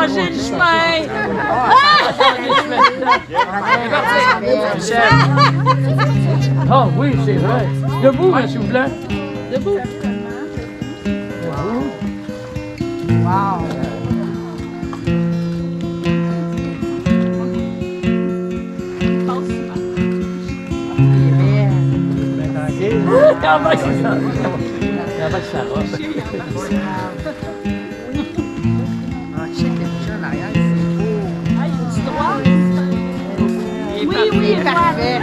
changer le chemin. Ah oui, c'est vrai. Debout, s'il vous plaît. Debout. Wow! Comment que ça? Comment que ça va? Ah, check déjà l'arrière, c'est beau. Ah, il est du droit? Oui, parfait.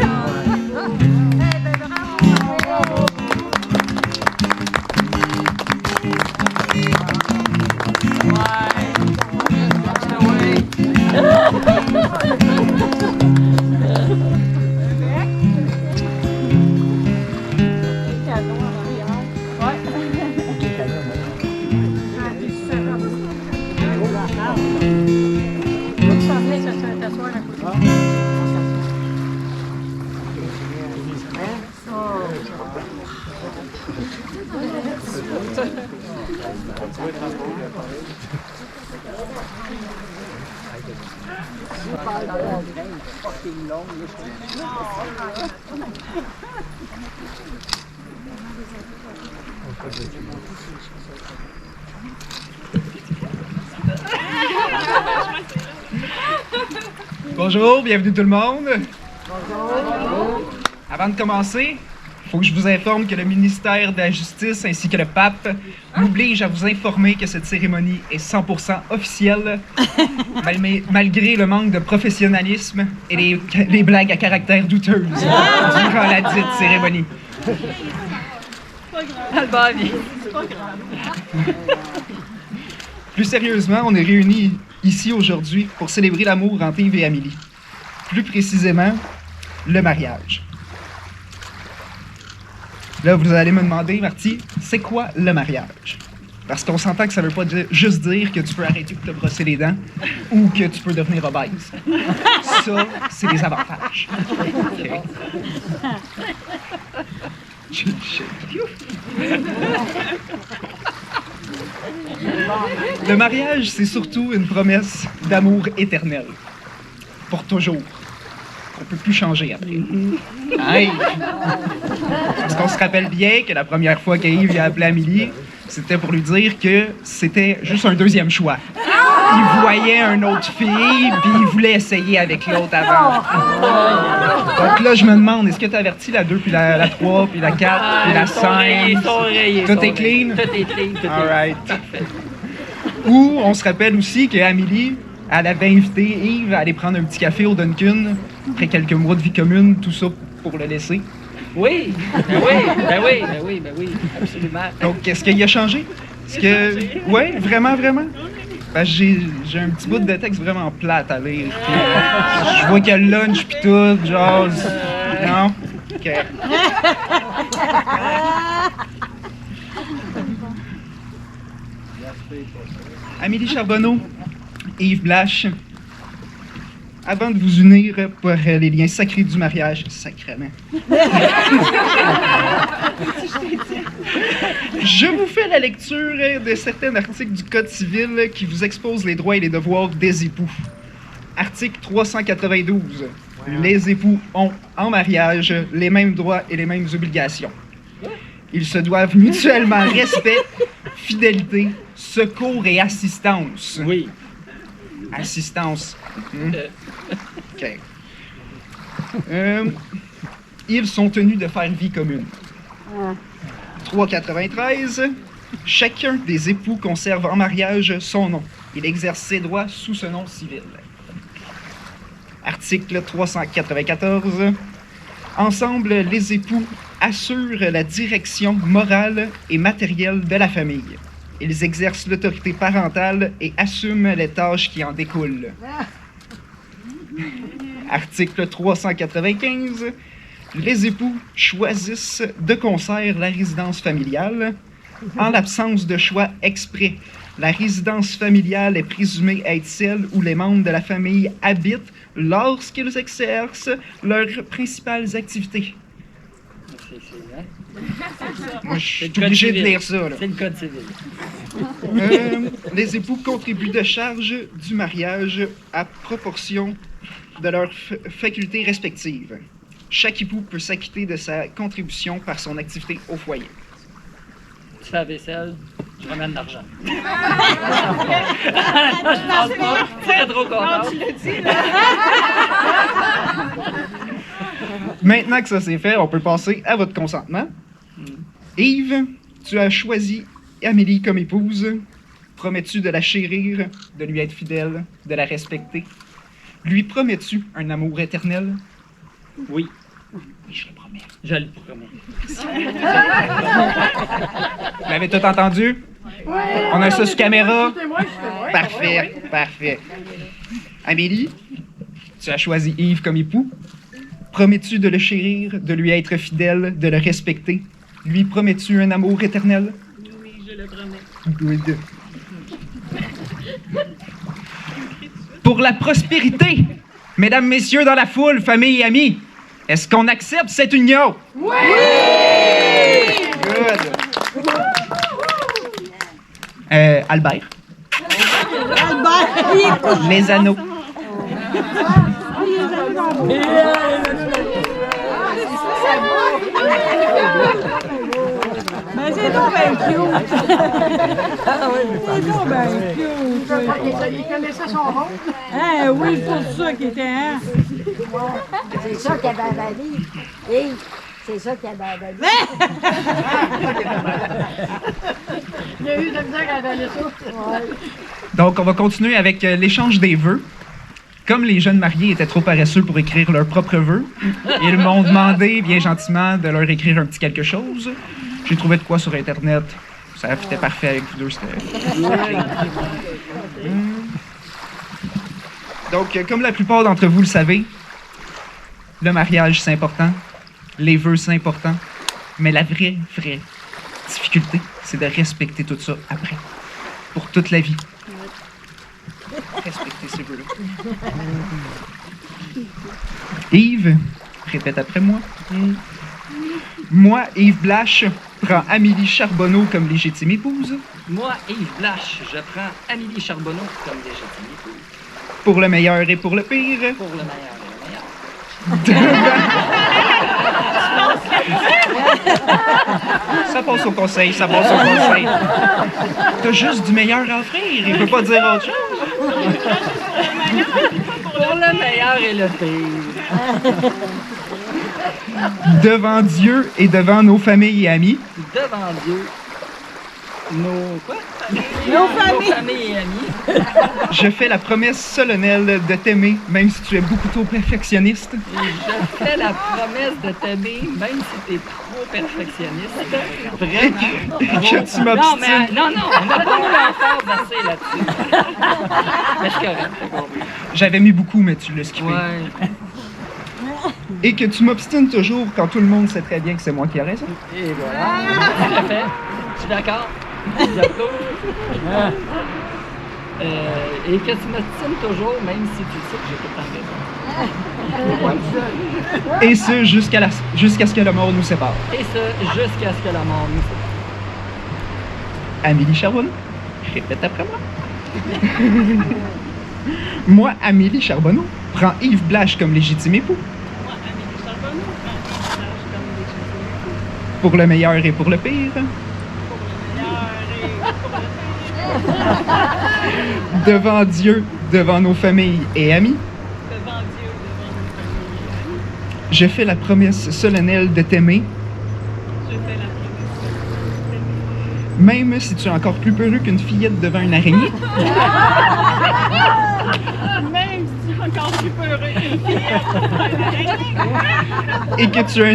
Bonjour, bienvenue tout le monde. Bonjour. Avant de commencer, il faut que je vous informe que le ministère de la Justice ainsi que le pape m'obligent à vous informer que cette cérémonie est 100% officielle, malgré le manque de professionnalisme et les blagues à caractère douteuse durant la dite cérémonie. Plus sérieusement, on est réunis ici aujourd'hui pour célébrer l'amour entre Yves et Amélie. Plus précisément, le mariage. Là, vous allez me demander, Marty, c'est quoi le mariage? Parce qu'on s'entend que ça veut pas juste dire que tu peux arrêter de te brosser les dents ou que tu peux devenir obèse. Ça, c'est des avantages. Okay. Le mariage, c'est surtout une promesse d'amour éternel. Pour toujours. On peut plus changer après. Hey. Parce qu'on se rappelle bien que la première fois qu'Yves a appelé Amélie, c'était pour lui dire que c'était juste un deuxième choix. Il voyait une autre fille, puis il voulait essayer avec l'autre avant. Donc là, je me demande, est-ce que tu as averti la 2, puis la 3, puis la 4, puis la 5? Tout est clean? Tout est clean. All right. Ou on se rappelle aussi qu'Amélie, elle avait invité Yves à aller prendre un petit café au Dunkin', après quelques mois de vie commune, tout ça pour le laisser. Oui, absolument. Donc, est-ce qu'il a changé? Est-ce que... Oui, vraiment? Parce que j'ai un petit bout de texte vraiment plate à lire. Puis, je vois qu'il y a le lunch pis tout, genre... Non? OK. Amélie Charbonneau et Yves Blache, avant de vous unir pour les liens sacrés du mariage, sacrément, je vous fais la lecture de certains articles du Code civil qui vous exposent les droits et les devoirs des époux. Article 392. Les époux ont, en mariage, les mêmes droits et les mêmes obligations. Ils se doivent mutuellement respect, fidélité, secours et assistance. Oui. Assistance. OK. Ils sont tenus de faire vie commune. 393. Chacun des époux conserve en mariage son nom. Il exerce ses droits sous ce nom civil. Article 394. Ensemble, les époux assurent la direction morale et matérielle de la famille. Ils exercent l'autorité parentale et assument les tâches qui en découlent. Article 395. Les époux choisissent de concert la résidence familiale. En l'absence de choix exprès, la résidence familiale est présumée être celle où les membres de la famille habitent lorsqu'ils exercent leurs principales activités. hein? Moi, je C'est suis le code obligé de civil. lire ça, là. C'est le code civil. Les époux contribuent de charge du mariage à proportion de leurs facultés respectives. Chaque époux peut s'acquitter de sa contribution par son activité au foyer. Tu fais la vaisselle, je ramène l'argent. C'est trop content. Maintenant que ça c'est fait, on peut passer à votre consentement. Yves, tu as choisi Amélie comme épouse. Promets-tu de la chérir, de lui être fidèle, de la respecter? Lui promets-tu un amour éternel? Oui, Oui, je le promets. je le promets. Vous l'avez tout entendu? On a ça sur caméra? Parfait, parfait. Amélie, tu as choisi Yves comme époux. Promets-tu de le chérir, de lui être fidèle, de le respecter? Lui promets-tu un amour éternel? Oui, je le promets. Good. Pour la prospérité, mesdames, messieurs dans la foule, famille et amis, est-ce qu'on accepte cette union? Oui! Good. Albert. Les anneaux. Mais c'est donc bien cute. C'est donc bien cute. Il connaissait son rôle. Hein, oui, c'est pour ça qu'il était, hein. C'est ça qu'il y avait à la vie. Et c'est ça qu'il y avait à la vie. Il y a eu de la misère à avaler ça. Ouais. Donc, on va continuer avec l'échange des vœux. Comme les jeunes mariés étaient trop paresseux pour écrire leurs propres vœux, ils m'ont demandé bien gentiment de leur écrire un petit quelque chose. J'ai trouvé de quoi sur Internet. Ça fitait parfait avec vous deux. Donc, comme la plupart d'entre vous le savez, le mariage, c'est important. Les vœux, c'est important. Mais la vraie difficulté, c'est de respecter tout ça après. Pour toute la vie. Respecter ces vœux-là. Yves, répète après moi. Moi, Yves Blache, prends Amélie Charbonneau comme légitime épouse. Moi, Yves Blache, je prends Amélie Charbonneau comme légitime épouse. Pour le meilleur et pour le pire. Pour le meilleur et le meilleur. Ça passe au conseil, ça passe au conseil. T'as juste du meilleur à offrir, il peut pas dire autre chose. Pour le meilleur et le pire. Devant Dieu et devant nos familles et amis, Devant Dieu, nos quoi? Nos familles. Nos familles et amis. je fais la promesse solennelle de t'aimer, même si tu es beaucoup trop perfectionniste. Et je fais la promesse de t'aimer, même si t'es trop perfectionniste. Vraiment. Et que tu Non, m'obstines. mais non, on n'a pas eu l'emphase assez là-dessus. Mais c'est correct, t'as compris. J'avais mis beaucoup, mais tu l'as skippé. Ouais. Et que tu m'obstines toujours quand tout le monde sait très bien que c'est moi qui ai raison. Et voilà. Tout à fait. Je suis d'accord. J'approuve. Et que tu m'obstines toujours, même si tu sais que j'ai tout le temps raison. Et ce, jusqu'à ce que la mort nous sépare. Et ça, jusqu'à ce que la mort nous sépare. Amélie Charbonneau, répète après moi. Moi, Amélie Charbonneau, prends Yves Blache comme légitime époux. Moi, Amélie Charbonneau, prends Yves Blache comme légitime époux. Pour le meilleur et pour le pire. Pour le meilleur et pour le pire. Devant Dieu, devant nos familles et amis, Devant Dieu, devant nos familles et amis. je fais la promesse solennelle de t'aimer, Je fais la promesse de même si tu es encore plus peureux qu'une fillette devant une araignée. même si tu es encore plus peureux qu'une fillette. Et que tu as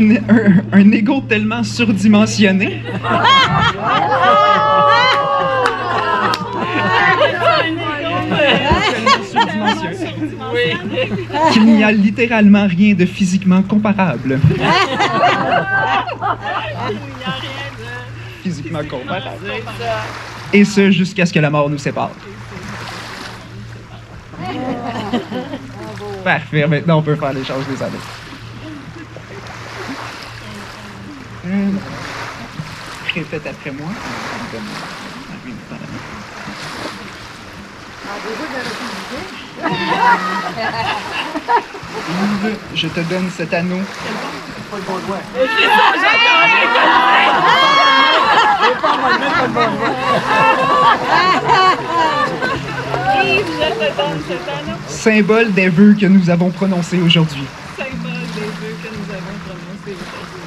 un ego tellement surdimensionné qu'il n'y a littéralement rien de physiquement comparable. Il n'y a rien de... Physiquement comparable. Et ce, jusqu'à ce que la mort nous sépare. Parfait, maintenant on peut faire l'échange des anneaux. Répète après moi. Yves, je te donne cet anneau. Yves, je te donne cet anneau. Symbole des vœux que nous avons prononcés aujourd'hui. Symbole des vœux que nous avons prononcés aujourd'hui.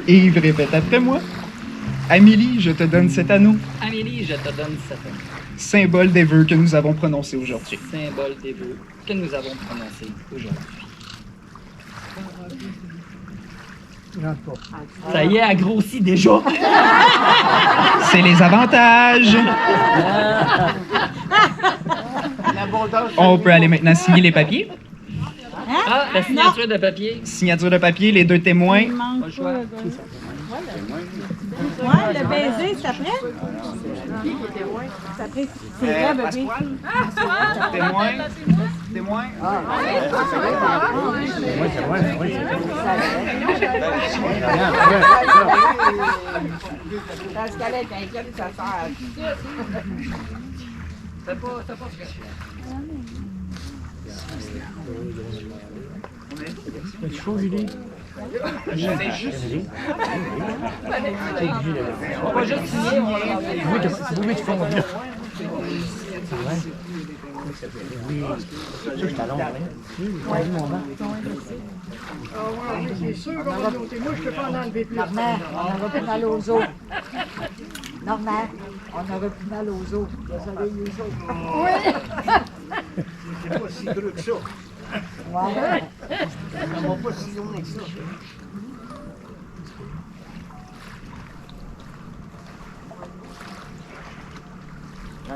Yves, répète après moi. Amélie, je te donne cet anneau. Amélie, je te donne cet anneau. Symbole des vœux que nous avons prononcés aujourd'hui. Symbole des vœux que nous avons prononcés aujourd'hui. Ça y est, elle grossit déjà. C'est les avantages. On peut aller maintenant signer les papiers. Ah, la signature de papier. Signature de papier, les deux témoins. Pas le choix. Ouais, le baiser, c'est après? C'est après. C'est vrai, bébé. Témoins. Témoins. Parce qu'elle est inquiète de sa sœur. C'est chaud, Julie. On va juste signer, on va l'enlever. Oui, c'est vous qui font bien. C'est vrai? Oui. Je suis talon, hein? Oui, j'ai mon banc. Normand, on aura plus mal aux os. Normand, on aura plus mal aux os. Désolé, les os. Oui! C'est pas si gros que ça. Ouais. On va pas si loin que ça.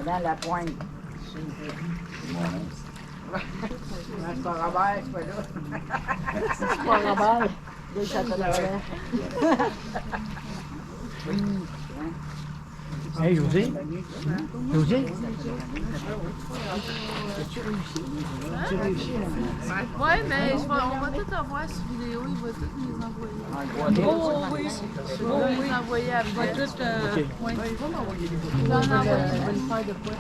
Dans la pointe. C'est pas Robert, c'est pas là. C'est pas Robert. Là, ça te l'enlève. Hey, José? José? Ouais, mais on va tout avoir sur vidéo, il va tout nous envoyer. Il va nous envoyer après. Il va tout. Ouais. Il va m'envoyer des photos. Il va en envoyer. Il va nous faire de quoi?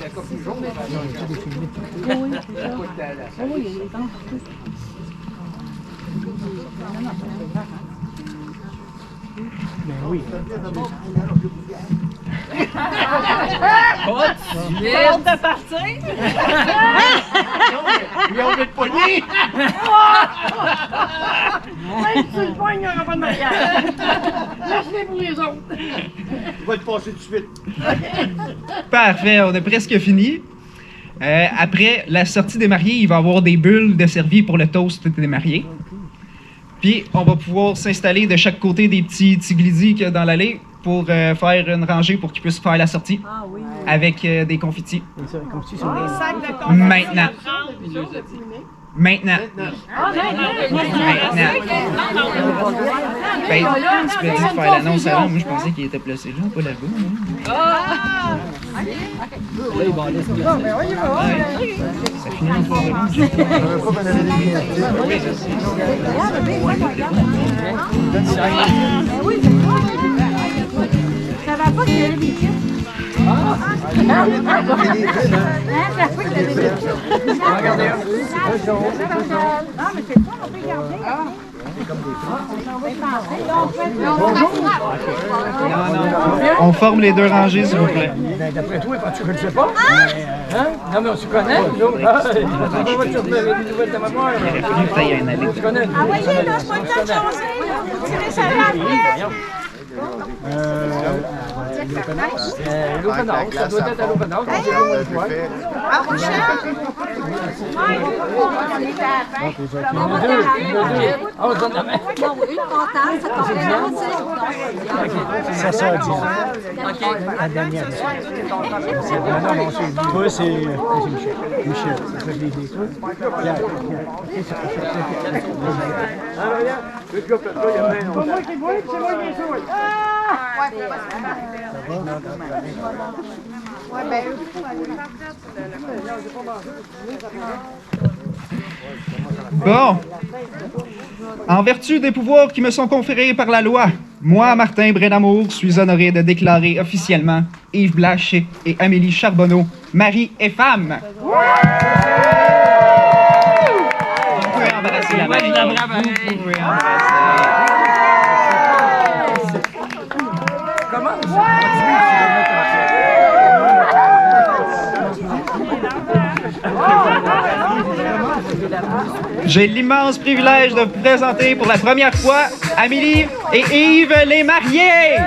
La copie jaune, Ben oui. Hâte de partir? il a envie de poigner. Même si tu le pognes, il n'y aura pas de mariage. Laisse-les pour les autres. Il va te passer tout de suite. Parfait, on a presque fini. Après la sortie des mariés, il va y avoir des bulles de servies pour le toast des mariés. Puis, on va pouvoir s'installer de chaque côté des petits tiglisis qu'il y a dans l'allée pour faire une rangée pour qu'ils puissent faire la sortie avec des confettis. Comme si sur Des sacs de confettis. Maintenant. Maintenant. Ben, tu peux dire faire l'annonce avant. Moi, je pensais qu'il était placé là, pas là-bas. Ça finit une fois. Ça va pas qu'il y ait des chiens. Ça va pas qu'il y ait des Regardez. Non, mais c'est pas, on peut garder. On forme les deux rangées, s'il vous plaît. D'après toi, tu ne le sais pas? Hein? Non, mais on se connaît, nous. Ah, on va te faire des nouvelles de ma mère. Il aurait fallu que t'ailles à une allée. On se connaît. Ah, voyez, là, c'est pas le temps de changer. Vous tirez ça là après. L'Openhouse, ça doit être à l'Openhouse. On sait pas où le voir. Ah, Rochelle? Ah, on se donne la main. Ça sort à 10 ans. La dernière. Non, c'est toi, c'est Michel. Michel, ça fait des Pierre. C'est moi qui vois, c'est moi qui souhaite. Bon. En vertu des pouvoirs qui me sont conférés par la loi, moi, Martin Brédamour, suis honoré de déclarer officiellement Yves Blanchet et Amélie Charbonneau, mari et femme. Vous pouvez embrasser la mariée. Vous pouvez embrasser. J'ai l'immense privilège de vous présenter pour la première fois Amélie et Yves les mariés!